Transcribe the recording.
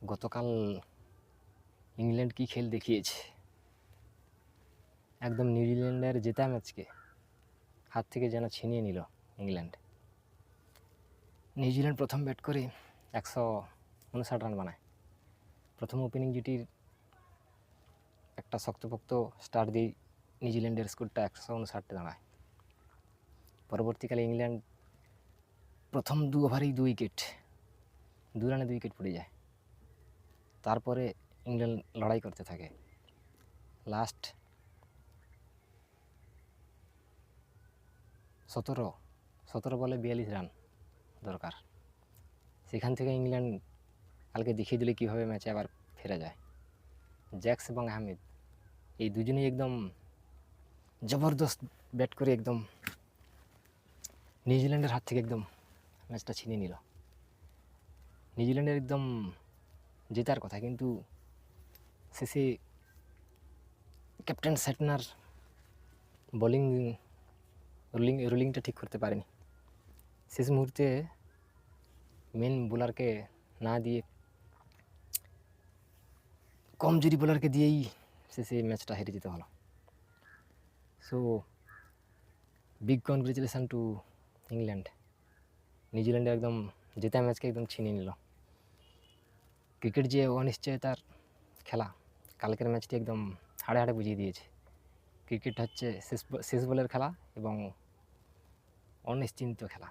গতকাল ইংল্যান্ড কী খেল দেখিয়েছে, একদম নিউজিল্যান্ডের জেতা ম্যাচকে হাত থেকে যেন ছিনিয়ে নিল ইংল্যান্ড। নিউজিল্যান্ড প্রথম ব্যাট করে 159 রান বানায়। প্রথম ওপেনিং জুটির একটা শক্তপোক্ত স্টার্ট দিয়ে নিউজিল্যান্ডের স্কোরটা 159 দাঁড়ায়। পরবর্তীকালে ইংল্যান্ড প্রথম 2 ওভারেই 2 উইকেট, 2 রানে 2 উইকেট পড়ে যায়। তারপরে ইংল্যান্ড লড়াই করতে থাকে। লাস্ট 17 বলে 42 রান দরকার। সেখান থেকে ইংল্যান্ড কালকে দেখিয়ে দিলে কীভাবে ম্যাচে আবার ফেরা যায়। জ্যাক্স এবং আহমেদ এই দুজনেই একদম জবরদস্ত ব্যাট করে একদম নিউজিল্যান্ডের হাত থেকে একদম ম্যাচটা ছিনিয়ে নিল। নিউজিল্যান্ডের একদম জেতার কথা, কিন্তু শেষে ক্যাপ্টেন স্যাটনার বোলিং রুলিংটা ঠিক করতে পারেনি। শেষ মুহূর্তে মেন বোলারকে না দিয়ে কমজোরি বোলারকে দিয়েই শেষে ম্যাচটা হেরে যেতে হলো। So big congratulation to England. নিউজিল্যান্ডে একদম জেতা ম্যাচকে একদম ছিনিয়ে নিল। ক্রিকেট যে অনিশ্চয়তার খেলা, কালকের ম্যাচটি একদম হাড়ে হাড়ে বুঝিয়ে দিয়েছে। ক্রিকেট হচ্ছে শেষ বলের খেলা এবং অনিশ্চিন্ত খেলা।